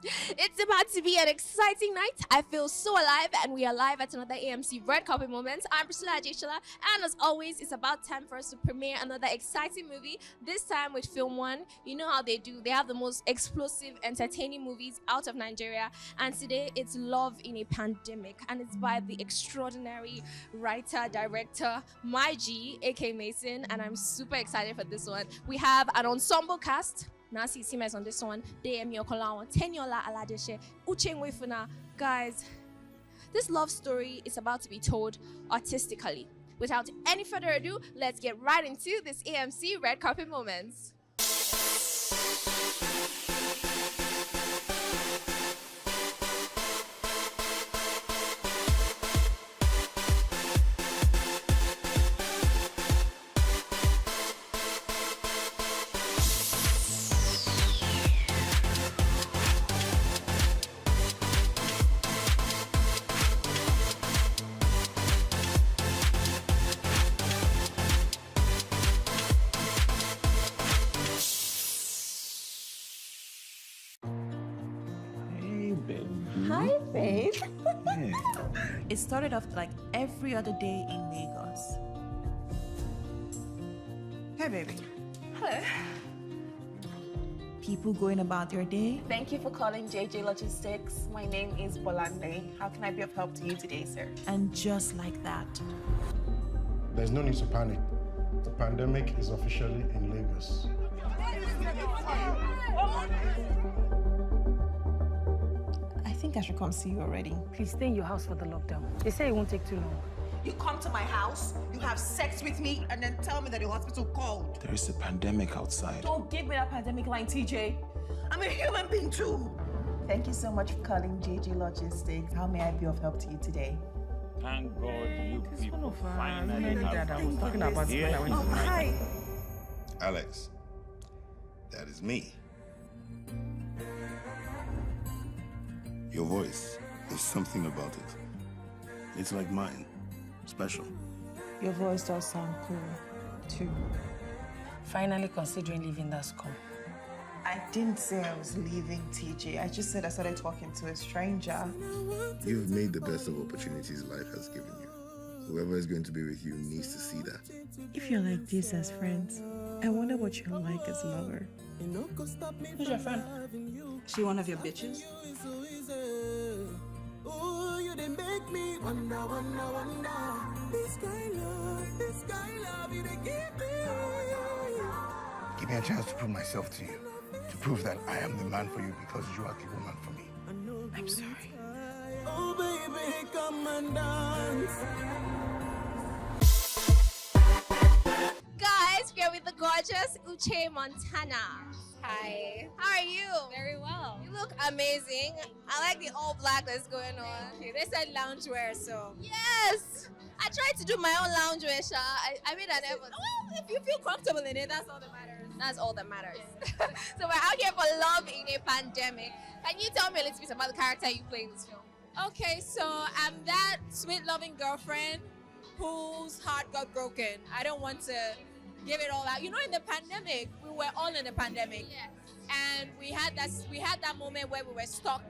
It's about to be an exciting night. I feel so alive, and we are live at another AMC Red Carpet Moments. I'm Priscilla Adeshola, and as always, it's about time for us to premiere another exciting movie, this time with Film One. You know how they do. They have the most explosive, entertaining movies out of Nigeria, and today it's Love in a Pandemic, and it's by the extraordinary writer, director, my G, Akay Mason, and I'm super excited for this one. We have an ensemble cast. Nasi Isime is on this one. Deyemi, Okanlawon, Teniola, Aladese, Uche. Guys, this love story is about to be told artistically. Without any further ado, let's get right into this AMC Red Carpet Moments. Hi, babe. Hey. It started off like every other day in Lagos. Hey, baby. Hello. People going about their day. Thank you for calling JJ Logistics. My name is Bolanle. How can I be of help to you today, sir? And just like that. There's no need to panic. The pandemic is officially in Lagos. I think I should come see you already. Please stay in your house for the lockdown. They say it won't take too long. You come to my house, you have sex with me, and then tell me that the hospital called. There is a pandemic outside. Don't give me that pandemic line, TJ. I'm a human being too. Thank you so much for calling JJ Logistics. How may I be of help to you today? Thank God you people finally that I was talking about here. when I went to the Hi. Alex, that is me. Your voice, there's something about it. It's like mine, special. Your voice does sound cool, too. Finally considering leaving that school. I didn't say I was leaving, TJ. I just said I started talking to a stranger. You've made the best of opportunities life has given you. Whoever is going to be with you needs to see that. If you're like this as friends, I wonder what you're like as a lover. Who's your friend? She one of your bitches? Give me a chance to prove myself to you. To prove that I am the man for you because you are the woman for me. I'm sorry. Oh, baby, come and dance. Guys, we're with the gorgeous Uche Montana. Hi. How are you? Very well. You look amazing. I like the all black that's going on. Okay, they said loungewear, so. Yes! I tried to do my own loungewear, Sha. I made an effort. Well, if you feel comfortable in it, that's all that matters. That's all that matters. So we're out here for Love in a Pandemic. Can you tell me a little bit about the character you play in this film? Okay, so I'm that sweet, loving girlfriend whose heart got broken. I don't want to give it all out. You know, in the pandemic, we were all in the pandemic. Yes. And we had that moment where we were stuck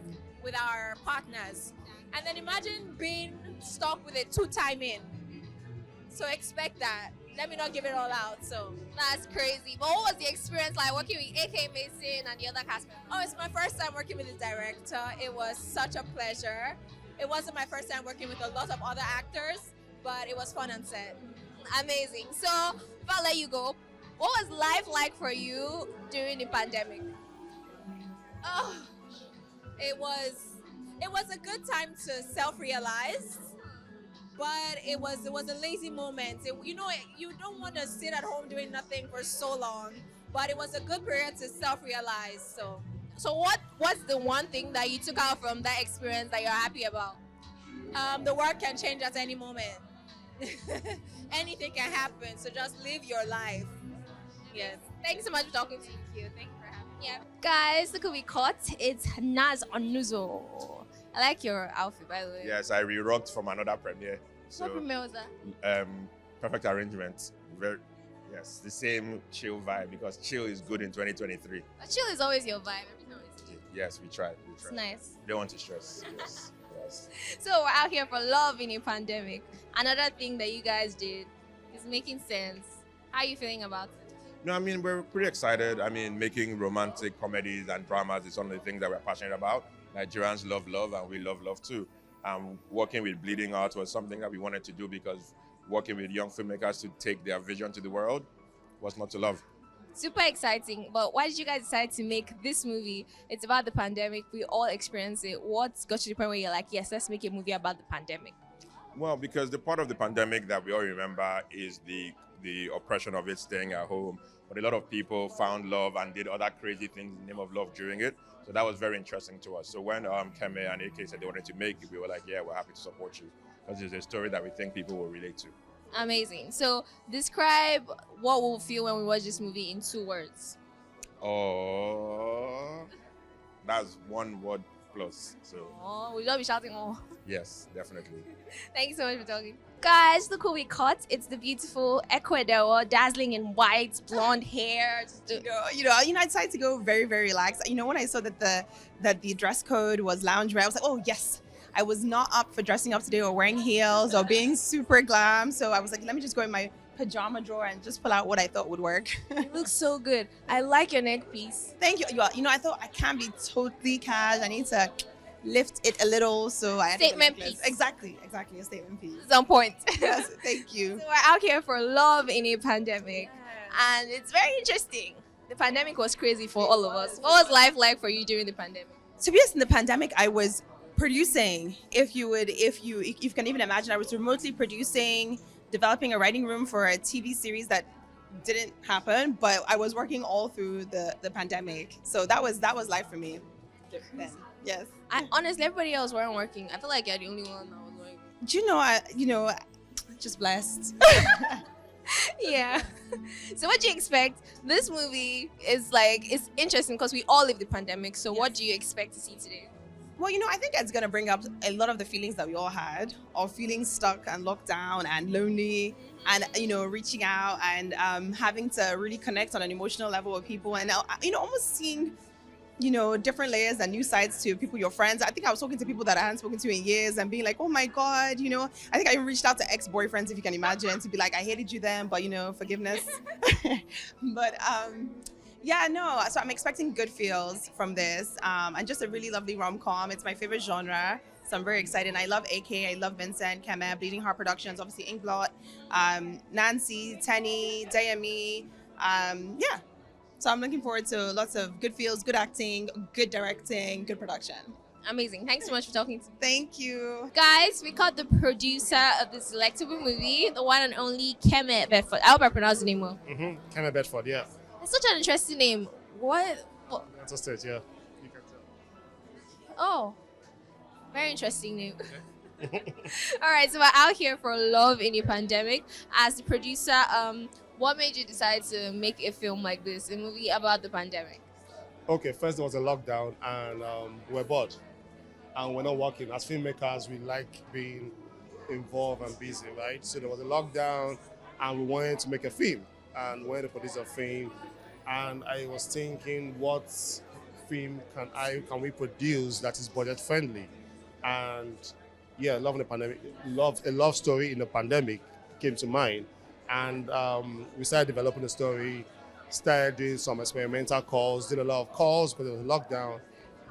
with our partners. And then imagine being stuck with a two-time in. So expect that. Let me not give it all out. So That's crazy. But what was the experience like working with Akay Mason and the other cast members? oh, it's my first time working with the director. It was such a pleasure. It wasn't my first time working with a lot of other actors, but it was fun on set. Amazing. So, if I let you go, what was life like for you during the pandemic? Oh, it was a good time to self-realize, but it was a lazy moment. You don't want to sit at home doing nothing for so long, but it was a good period to self-realize. So what's the one thing that you took out from that experience that you're happy about? The world can change at any moment. Anything can happen, so just live your life. Yes. Thanks so much for talking to me. Thank you. Thank you for having me. Yeah. Guys, look who we caught. It's Naz Onuzo. I like your outfit, by the way. Yes, I re-rocked from another premiere. So, What premiere was that? Perfect arrangement. Yes, the same chill vibe because chill is good in 2023. But chill is always your vibe. Every time I see you. Yes, we try. It's nice. Don't want to stress. Yes. Yes. So we're out here for love in a pandemic. Another thing that you guys did is making sense. How are you feeling about it? No, I mean, we're pretty excited. I mean, making romantic comedies and dramas is one of the things that we're passionate about. Nigerians love love, and we love love too. Working with Bleeding Out was something that we wanted to do because working with young filmmakers to take their vision to the world was not to love. Super exciting. But why did you guys decide to make this movie? It's about the pandemic. We all experience it. What's got you to the point where you're like, yes, let's make a movie about the pandemic? Well, because the part of the pandemic that we all remember is the oppression of it, staying at home. But a lot of people found love and did other crazy things in the name of love during it. So that was very interesting to us. So when Keme and Akay said they wanted to make it, we were like, yeah, we're happy to support you. Because it's a story that we think people will relate to. Amazing. So describe what we'll feel when we watch this movie in 2 words. Oh, that's 1 word plus. So We'll just be shouting, oh. yes, definitely. Thank you so much for talking. Guys, look who we caught. It's the beautiful Ecuador, dazzling in white, blonde hair. I decided to go very, very relaxed. When I saw that the dress code was loungewear, I was like, oh yes. I was not up for dressing up today or wearing heels or being super glam. So I was like, let me just go in my pajama drawer and just pull out what I thought would work. It looks so good. I like your neck piece. Thank you. I thought I can't be totally cash. I need to lift it a little. So I had Statement piece. Exactly. A statement piece. It's on point. Yes, thank you. So we're out here for love in a pandemic. And it's very interesting. The pandemic was crazy for all of us. What was life like for you during the pandemic? To be honest, in the pandemic, I was producing, if you can even imagine. I was remotely producing, developing a writing room for a TV series that didn't happen, but I was working all through the pandemic. So that was life for me then. Yes. Honestly, everybody else weren't working. I feel like you're the only one that was working. Do you know, just blessed. Yeah. So what do you expect? This movie is like, it's interesting because we all live the pandemic. So what do you expect to see today? Well, I think it's going to bring up a lot of the feelings that we all had, of feeling stuck and locked down and lonely, and, reaching out and having to really connect on an emotional level with people, and, almost seeing, different layers and new sides to people, your friends. I think I was talking to people that I hadn't spoken to in years and being like, oh my God, I think I even reached out to ex-boyfriends, if you can imagine, to be like, I hated you then, but, forgiveness. But, yeah, no. So I'm expecting good feels from this, and just a really lovely rom-com. It's my favorite genre, so I'm very excited. I love Akay, I love Vincent, Keme, Bleeding Heart Productions, obviously Inkblot, Nancy, Tenny, Deyemi. Yeah. So I'm looking forward to lots of good feels, good acting, good directing, good production. Amazing. Thanks so much for talking to me. Thank you. Guys, we caught the producer of this delectable movie, the one and only Keme Bedford. I hope I pronounced the name well. Keme Bedford, yeah. It's such an interesting name. What? That's a state, yeah. You can tell. Oh, very interesting name. All right, so we're out here for love in a pandemic. As the producer, what made you decide to make a film like this, a movie about the pandemic? Okay, first there was a lockdown and we were bored and we're not working. As filmmakers, we like being involved and busy, right? So there was a lockdown and we wanted to make a film and wanted to produce a film. And I was thinking, what film can we produce that is budget friendly? And yeah, a love story in the pandemic came to mind. And we started developing the story, started doing some experimental calls, did a lot of calls, but there was a lockdown,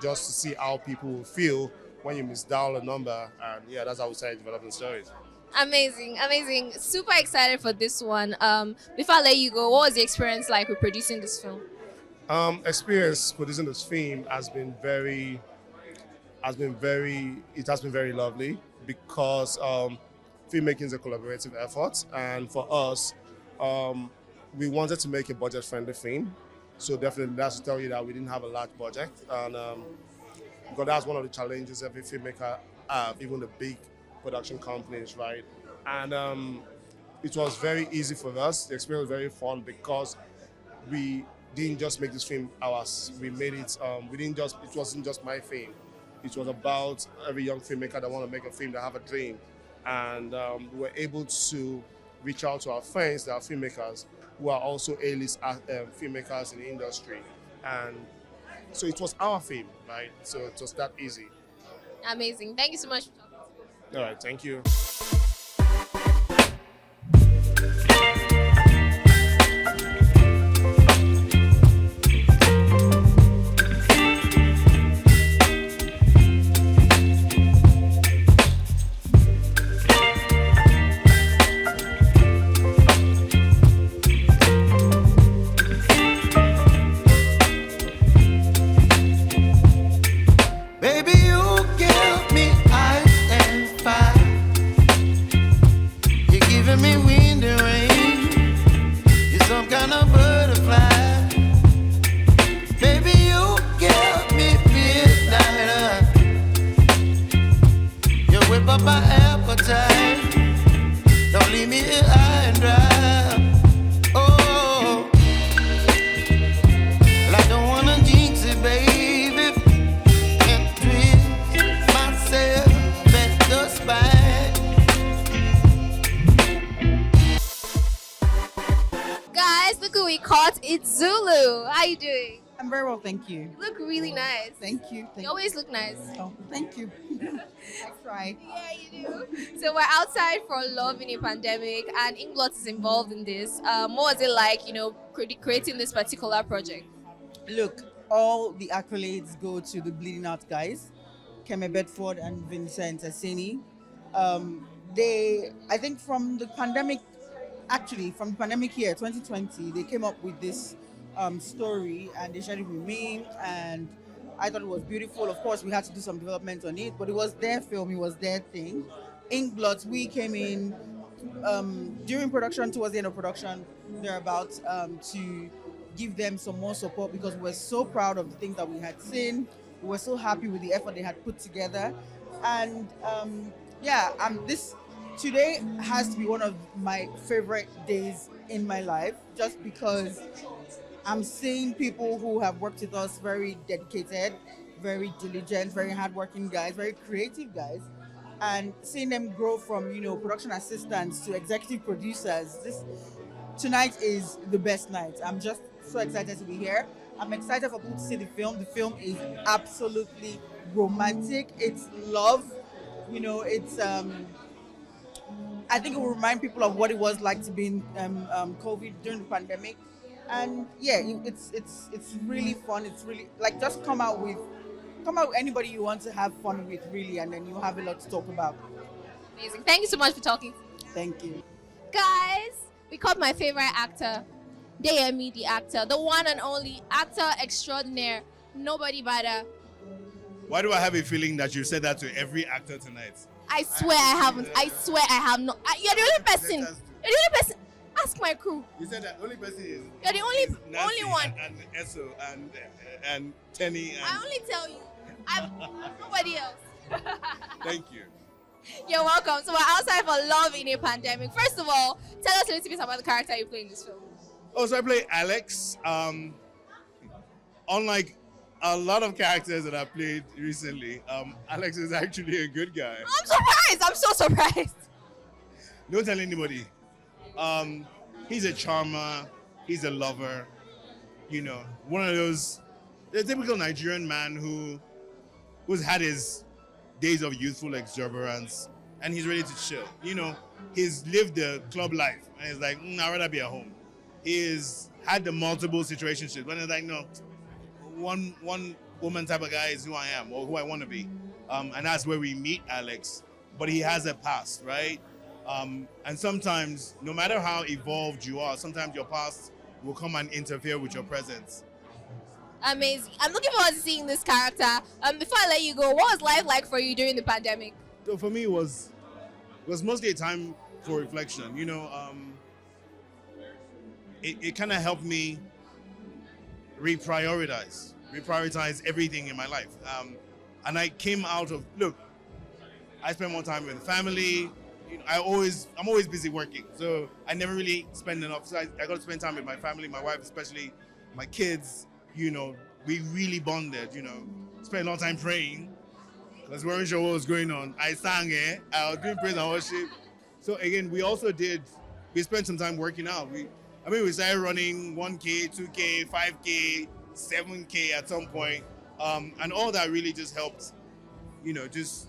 just to see how people will feel when you misdial a number. And yeah, that's how we started developing stories. Amazing. Super excited for this one. Before I let you go, what was the experience like with producing this film? Experience producing this film has been very lovely because filmmaking is a collaborative effort, and for us, we wanted to make a budget-friendly film. So definitely that's to tell you that we didn't have a large budget, and because that's one of the challenges every filmmaker have, even the big production companies, right? And it was very easy for us. The experience was very fun because we didn't just make this film ours. We made it. It wasn't just my film. It was about every young filmmaker that want to make a film, that have a dream, and we were able to reach out to our friends that are filmmakers who are also A-list filmmakers in the industry, and So it was our fame, right? So it was that easy. Amazing. Thank you so much. All right, thank you. Baby, you give me ice and fire. You're giving me wind and rain. You're some kind of butterfly. Baby, you give me midnight. You whip up my appetite. Don't leave me here high and dry. Oh, well, I don't wanna jinx it, baby. Guys, look who we caught. It's Zulu. How you doing? I'm very well, thank you. You look really nice. Thank you. You always look nice. Oh, thank you. I try. Yeah, you do. So we're outside for Love in a Pandemic, and Inglot is involved in this. What was it like, creating this particular project? Look, all the accolades go to the Bleeding Out guys, Keme Bedford and Vincent Assini. I think from the pandemic year 2020, they came up with this story and they shared it with me, and I thought it was beautiful. Of course, we had to do some development on it, but it was their film, it was their thing. Inkblots, we came in during production, towards the end of production, thereabouts, to give them some more support because we were so proud of the things that we had seen. We were so happy with the effort they had put together. And this today has to be one of my favorite days in my life, just because I'm seeing people who have worked with us, very dedicated, very diligent, very hardworking guys, very creative guys, and seeing them grow from, production assistants to executive producers. Tonight is the best night. I'm just so excited to be here. I'm excited for people to see the film. The film is absolutely romantic. It's love. I think it will remind people of what it was like to be in COVID during the pandemic. And yeah, it's really fun. It's really like, just come out with anybody you want to have fun with, really, and then you'll have a lot to talk about. Amazing. Thank you so much for talking. Thank you. Guys, we caught my favorite actor, Deyemi, the actor, the one and only actor extraordinaire. Nobody better. Why do I have a feeling that you said that to every actor tonight? I swear I haven't. I swear I have not. You're the only person. You're the only person. Ask my crew. You said that only person is. You're the only one. And Esso and Tenny. I only tell you. I'm nobody else. Thank you. You're welcome. So we're outside for Love in a Pandemic. First of all, tell us a little bit about the character you play in this film. Oh, so I play Alex. Unlike a lot of characters that I've played recently, Alex is actually a good guy. I'm surprised. I'm so surprised. Don't tell anybody. He's a charmer. He's a lover. One of those, the typical Nigerian man who's had his days of youthful exuberance and he's ready to chill. He's lived the club life and he's like, I'd rather be at home. He's had the multiple situationships when he's like, no, one woman type of guy is who I am or who I want to be. And that's where we meet Alex. But he has a past, right? And sometimes, no matter how evolved you are, sometimes your past will come and interfere with your presence. Amazing. I'm looking forward to seeing this character. Before I let you go, what was life like for you during the pandemic? So for me, it was mostly a time for reflection. It kind of helped me reprioritize everything in my life. And I came out of, look, I spend more time with family. I'm always busy working, so I never really spend enough. So I got to spend time with my family, my wife, especially my kids. We really bonded. Spent a lot of time praying because we weren't sure what was going on. I sang it. I was doing praise and worship. So again, we spent some time working out. We started running 1K, 2K, 5K, 7K at some point. And all that really just helped, just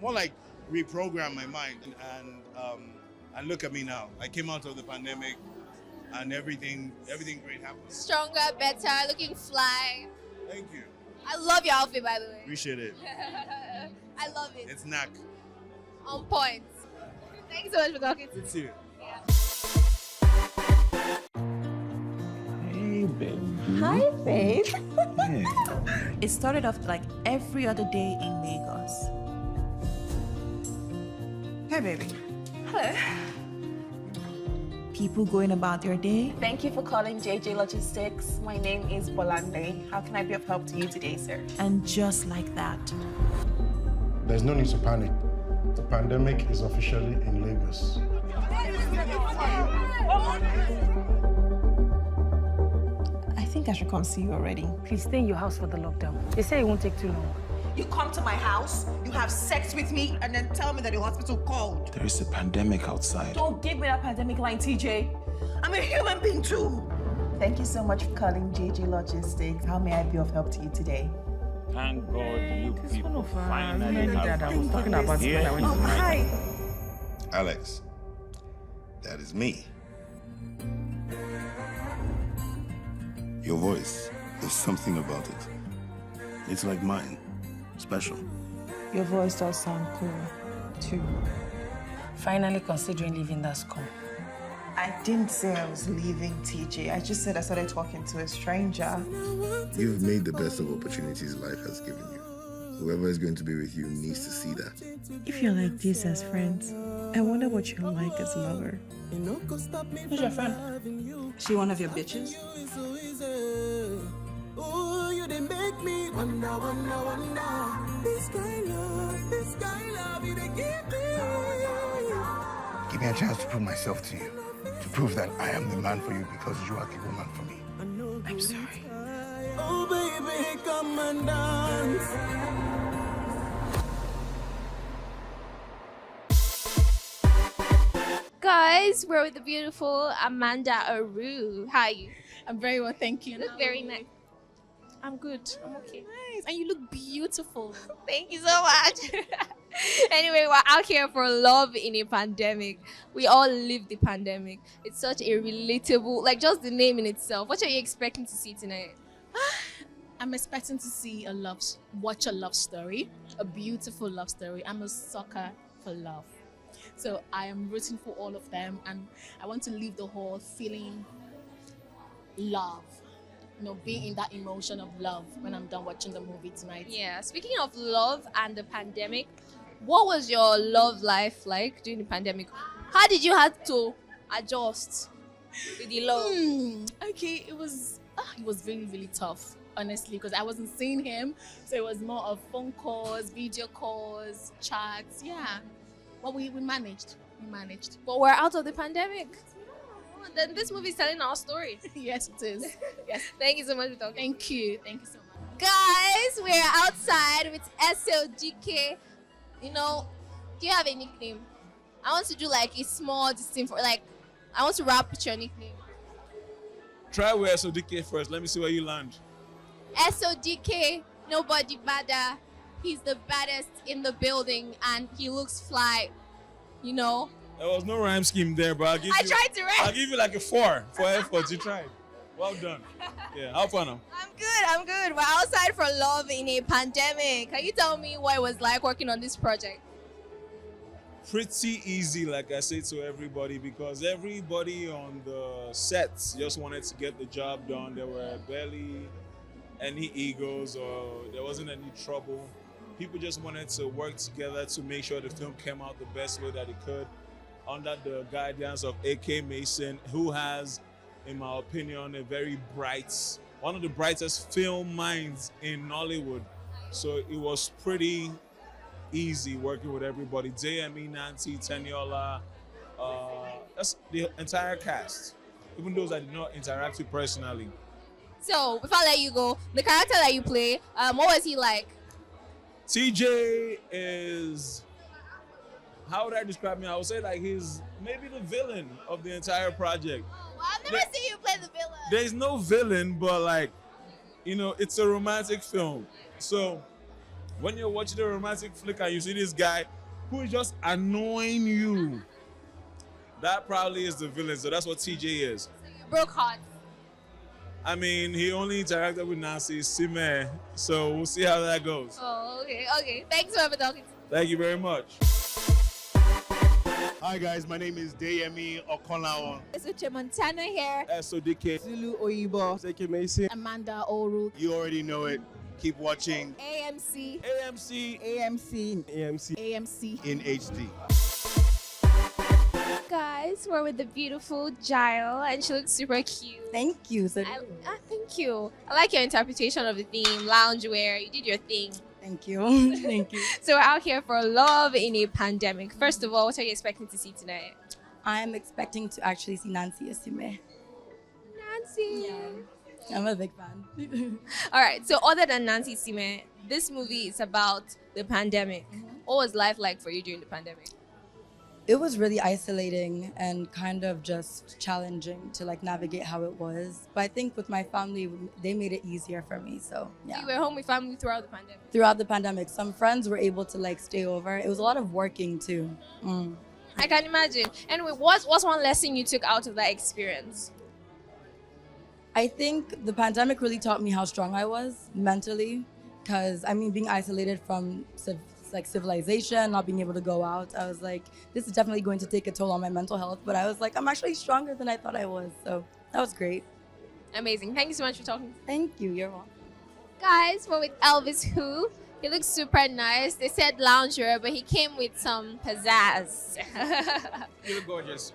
more like reprogram my mind. And look at me now. I came out of the pandemic and everything great happened. Stronger, better, looking fly. Thank you. I love your outfit, by the way. Appreciate it. I love it. It's knack. On point. Thank you so much for talking to me. Good to you. Hey, baby. Hi, babe. Hey. It started off like every other day in Lagos. Hey, baby. Hello. People going about their day. Thank you for calling JJ Logistics. My name is Bolanle. How can I be of help to you today, sir? And just like that. There's no need to panic. The pandemic is officially in Lagos. I think I should come see you already. Please stay in your house for the lockdown. They say it won't take too long. You come to my house, you have sex with me, and then tell me that the hospital called. There is a pandemic outside. Don't give me that pandemic line, TJ. I'm a human being too. Thank you so much for calling JJ Logistics. How may I be of help to you today? Thank God you people Finally, finally have I was talking about it when I went Oh, to night. hi. Alex, that is me. Your voice, there's something about it. It's like mine, special. Your voice does sound cool, too. Finally considering leaving that school. I didn't say I was leaving TJ. I just said I started talking to a stranger. You've made the best of opportunities life has given you. Whoever is going to be with you needs to see that. If you're like this as friends, I wonder what you're like as a lover. Who's your friend? She one of your bitches? Oh, you didn't make me wonder. This guy love, you didn't give me. Give me a chance to prove myself to you. To prove that I am the man for you because you are the woman for me. I'm sorry. Oh, baby, come and dance. Guys, we're with the beautiful Amanda Aru. How are you? I'm very well, thank you. You look very nice. I'm good. I'm okay. Nice. And you look beautiful. Thank you so much. Anyway, we're out here for love in a pandemic. We all live the pandemic. It's such a relatable, like just the name in itself. What are you expecting to see tonight? I'm expecting to see watch a love story, a beautiful love story. I'm a sucker for love. So I am rooting for all of them, and I want to leave the hall feeling love. Being in that emotion of love when I'm done watching the movie tonight. Yeah, speaking of love and the pandemic, what was your love life like during the pandemic? How did you have to adjust with the love? Okay, it was really, really tough, honestly, because I wasn't seeing him. So it was more of phone calls, video calls, chats. Yeah. But we managed. We managed. But we're out of the pandemic. Then this movie is telling our story. Yes, it is. Yes. Thank you so much for talking. Thank you. Thank you so much. Guys, we're outside with Dike. Do you have a nickname? I want to do like a small distinct I want to rap with your nickname. Try with Dike first. Let me see where you land. Dike, nobody better. He's the baddest in the building and he looks fly. There was no rhyme scheme there, but I'll tried to rap. I'll give you like a 4 for effort. You tried. Well done. Yeah, how far now? I'm good. We're outside for love in a pandemic. Can you tell me what it was like working on this project? Pretty easy, like I said to everybody, because everybody on the sets just wanted to get the job done. There were barely any egos or there wasn't any trouble. People just wanted to work together to make sure the film came out the best way that it could, under the guidance of Akay Mason, who has, in my opinion, one of the brightest film minds in Nollywood. So it was pretty easy working with everybody. Deyemi, Nancy, Teniola, that's the entire cast. Even those I did not interact with personally. So, before I let you go, the character that you play, what was he like? TJ is, how would I describe him? I would say like he's maybe the villain of the entire project. I've never seen you play the villain. There's no villain, but like, it's a romantic film. So when you're watching a romantic flick and you see this guy who is just annoying you, that probably is the villain. So that's what TJ is. Broke heart. I mean, he only interacted with Nancy Isime, so we'll see how that goes. Oh, okay. Thanks for talking. Thank you very much. Hi guys, my name is Deyemi Okanlawon. It's Uche Montana here. So Dike. Zulu Oyibo. Zeki Mason. Amanda Oru. You already know it. Keep watching AMC. AMC in HD. Guys, we're with the beautiful Jael, and she looks super cute. Thank you. Thank you. I like your interpretation of the theme, loungewear. You did your thing. Thank you. Thank you. So we're out here for love in a pandemic. First of all, what are you expecting to see tonight? I'm expecting to actually see Nancy Isime. Nancy. Yeah. I'm a big fan. All right. So other than Nancy Isime, this movie is about the pandemic. What was life like for you during the pandemic? It was really isolating and kind of just challenging to like navigate how it was. But I think with my family, they made it easier for me. So yeah. You were home with family throughout the pandemic? Throughout the pandemic, some friends were able to like stay over. It was a lot of working too. I can imagine. Anyway, what's one lesson you took out of that experience? I think the pandemic really taught me how strong I was mentally. Because I mean, being isolated from civilization, not being able to go out, I was like, this is definitely going to take a toll on my mental health. But I was like, I'm actually stronger than I thought I was. So that was great. Amazing. Thank you so much for talking. Thank you. You're welcome. Guys, we're with Elvis Who. He looks super nice. They said lounger, but he came with some pizzazz. You look gorgeous.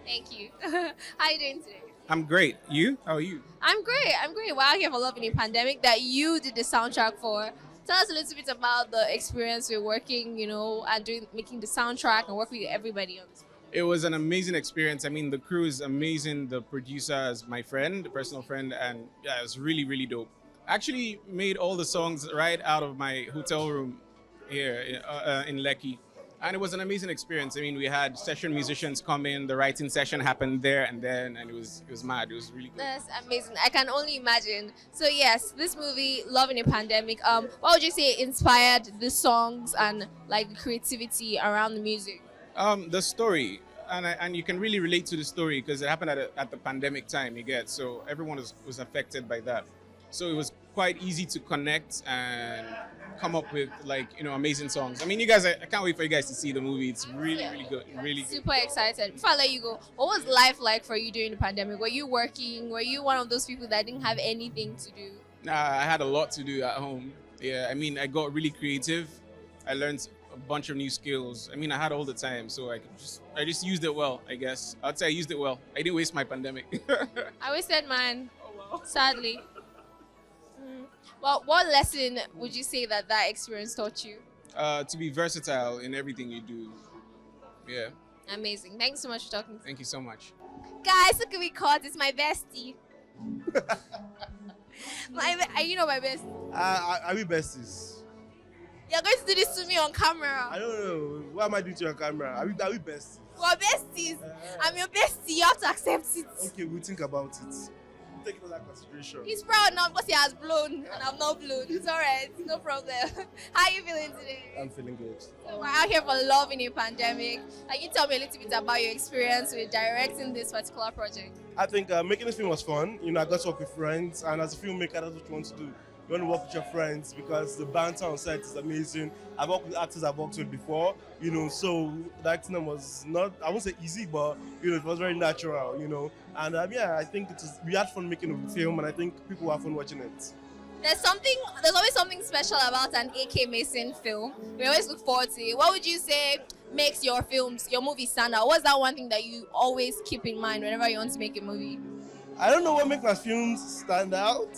Thank you. How are you doing today? I'm great. You? How are you? I'm great. We're out here for Love in a Pandemic that you did the soundtrack for. Tell us a little bit about the experience with working, and making the soundtrack and working with everybody on this. It was an amazing experience. I mean, the crew is amazing. The producer is my friend, the personal friend, and yeah, it was really, really dope. Actually made all the songs right out of my hotel room here in Lekki. And it was an amazing experience. I mean, we had session musicians come in, the writing session happened there and then, and it was mad. It was really good. That's amazing. I can only imagine. So yes, this movie, Love in a Pandemic, what would you say inspired the songs and like the creativity around the music? The story, and you can really relate to the story because it happened at the pandemic time, you get. So everyone was affected by that. So it was quite easy to connect and come up with amazing songs. I mean, you guys, I can't wait for you guys to see the movie. It's really, really good. Really good. Super excited. Before I let you go, what was life like for you during the pandemic? Were you working? Were you one of those people that didn't have anything to do? Nah, I had a lot to do at home. Yeah, I mean, I got really creative. I learned a bunch of new skills. I mean, I had all the time, so I just used it well, I guess. I'd say I used it well. I didn't waste my pandemic. I wasted mine, sadly. Well, what lesson would you say that experience taught you? To be versatile in everything you do. Yeah. Amazing. Thanks so much for talking. Thank you so much. Guys, look at me, cause it's my bestie. You know my bestie. Are we besties? You're going to do this to me on camera. I don't know. What am I doing to your camera? Are we besties? We're besties. I'm your bestie. You have to accept it. Okay, we'll think about it. Take it under consideration. He's proud now because he has blown and I'm not blown. It's alright, no problem. How are you feeling today? I'm feeling good. So we're out here for Love in a Pandemic. Can you tell me a little bit about your experience with directing this particular project? I think making this film was fun. I got to work with friends, and as a filmmaker, that's what you want to do. You want to work with your friends because the banter on set is amazing. I've worked with actors I've worked with before, so directing them was not, I won't say easy, but it was very natural, And I think we had fun making the film, and I think people have fun watching it. There's always something special about an AK Mason film. We always look forward to it. What would you say makes your movies stand out? What's that one thing that you always keep in mind whenever you want to make a movie? I don't know what makes my films stand out,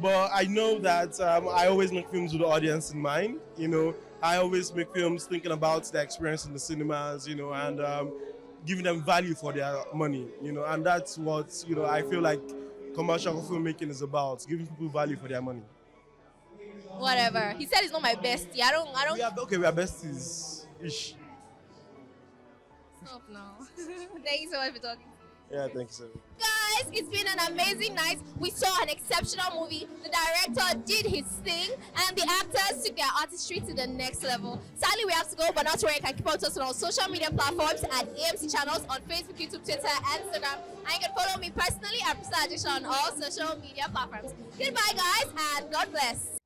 but I know that I always make films with the audience in mind, I always make films thinking about the experience in the cinemas, and giving them value for their money, and that's what, I feel like commercial filmmaking is about, giving people value for their money. Whatever. He said he's not my bestie. I don't. We are besties. Ish. Stop now. Thank you so much for talking. Yeah, thank you so much. Guys, guys, it's been an amazing night. We saw an exceptional movie. The director did his thing, and the actors took their artistry to the next level. Sadly, we have to go, but not to worry. You can keep up to us on our social media platforms at AMCChannels on Facebook, YouTube, Twitter, and Instagram. And you can follow me personally at Priscilla on all social media platforms. Goodbye, guys, and God bless.